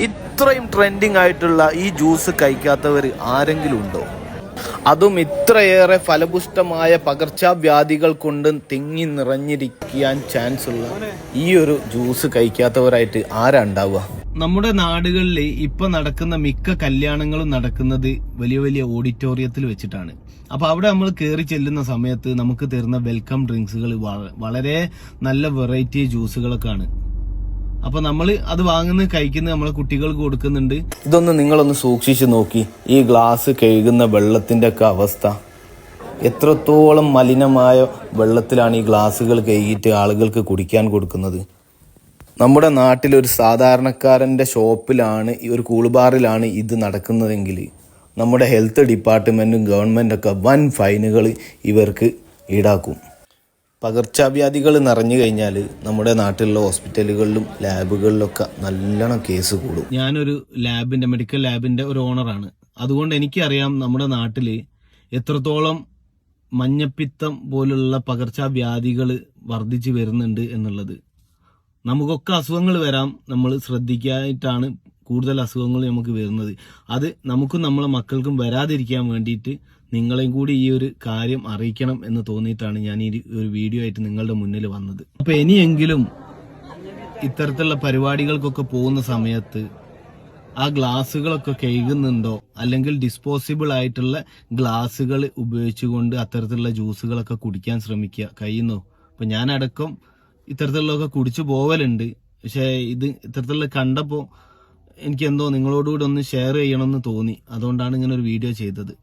ഇത്രയും ട്രെൻഡിങ് ആയിട്ടുള്ള ഈ ജ്യൂസ് കഴിക്കാത്തവർ ആരെങ്കിലും ഉണ്ടോ? അതും ഇത്രയേറെ ഫലപുഷ്ടമായ പകർച്ചവ്യാധികൾ കൊണ്ട് തിങ്ങി നിറഞ്ഞിരിക്കാൻ ചാൻസ് ഉള്ള ഈ ഒരു ജ്യൂസ് കഴിക്കാത്തവരായിട്ട് ആരാ ഉണ്ടാവുക? നമ്മുടെ നാടുകളിൽ ഇപ്പൊ നടക്കുന്ന മിക്ക കല്യാണങ്ങളും നടക്കുന്നത് വലിയ വലിയ ഓഡിറ്റോറിയത്തിൽ വെച്ചിട്ടാണ്. അപ്പൊ അവിടെ നമ്മൾ കയറി ചെല്ലുന്ന സമയത്ത് നമുക്ക് തരുന്ന വെൽക്കം ഡ്രിങ്ക്സുകൾ വളരെ നല്ല വെറൈറ്റി ജ്യൂസുകളൊക്കെയാണ്. അപ്പൊ നമ്മൾ അത് വാങ്ങുന്നത് കഴിക്കുന്നത് നമ്മളെ കുട്ടികൾക്ക് കൊടുക്കുന്നുണ്ട്. ഇതൊന്ന് നിങ്ങളൊന്ന് സൂക്ഷിച്ചു നോക്കി, ഈ ഗ്ലാസ് കഴുകുന്ന വെള്ളത്തിന്റെ ഒക്കെ അവസ്ഥ. എത്രത്തോളം മലിനമായ വെള്ളത്തിലാണ് ഈ ഗ്ലാസുകൾ കഴുകിയിട്ട് ആളുകൾക്ക് കുടിക്കാൻ കൊടുക്കുന്നത്. നമ്മുടെ നാട്ടിലൊരു സാധാരണക്കാരന്റെ ഷോപ്പിലാണ്, ഈ ഒരു കൂൾബാറിലാണ് ഇത് നടക്കുന്നതെങ്കിൽ നമ്മുടെ ഹെൽത്ത് ഡിപ്പാർട്ട്മെന്റും ഗവൺമെന്റൊക്കെ വൻ ഫൈനുകൾ ഇവർക്ക് ഈടാക്കും. പകർച്ചവ്യാധികൾ നിറഞ്ഞു കഴിഞ്ഞാൽ നമ്മുടെ നാട്ടിലുള്ള ഹോസ്പിറ്റലുകളിലും ലാബുകളിലൊക്കെ നല്ലോണം കേസ് കൂടും. ഞാനൊരു മെഡിക്കൽ ലാബിന്റെ ഒരു ഓണറാണ്. അതുകൊണ്ട് എനിക്കറിയാം നമ്മുടെ നാട്ടിൽ എത്രത്തോളം മഞ്ഞപ്പിത്തം പോലുള്ള പകർച്ചവ്യാധികൾ വർദ്ധിച്ചു വരുന്നുണ്ട് എന്നുള്ളത്. നമുക്കൊക്കെ അസുഖങ്ങൾ വരാം, നമ്മൾ ശ്രദ്ധിക്കാനായിട്ടാണ് കൂടുതൽ അസുഖങ്ങൾ നമുക്ക് വരുന്നത്. അത് നമുക്കും നമ്മളെ മക്കൾക്കും വരാതിരിക്കാൻ വേണ്ടിയിട്ട് നിങ്ങളെയും കൂടി ഈ ഒരു കാര്യം അറിയിക്കണം എന്ന് തോന്നിയിട്ടാണ് ഞാൻ ഈ ഒരു വീഡിയോ ആയിട്ട് നിങ്ങളുടെ മുന്നിൽ വന്നത്. അപ്പൊ ഇനിയെങ്കിലും ഇത്തരത്തിലുള്ള പരിപാടികൾക്കൊക്കെ പോകുന്ന സമയത്ത് ആ ഗ്ലാസുകളൊക്കെ കഴുകുന്നുണ്ടോ, അല്ലെങ്കിൽ ഡിസ്പോസിബിൾ ആയിട്ടുള്ള ഗ്ലാസുകൾ ഉപയോഗിച്ചുകൊണ്ട് അത്തരത്തിലുള്ള ജ്യൂസുകളൊക്കെ കുടിക്കാൻ ശ്രമിക്കുക. കഴിയുന്നോ? അപ്പൊ ഞാനടക്കം ഇത്തരത്തിലുള്ളതൊക്കെ കുടിച്ചു പോവലുണ്ട്. പക്ഷെ ഇത് ഇത്തരത്തിലുള്ള കണ്ടപ്പോൾ എനിക്കെന്തോ നിങ്ങളോടുകൂടി ഒന്ന് ഷെയർ ചെയ്യണമെന്ന് തോന്നി. അതുകൊണ്ടാണ് ഇങ്ങനെ ഒരു വീഡിയോ ചെയ്തത്.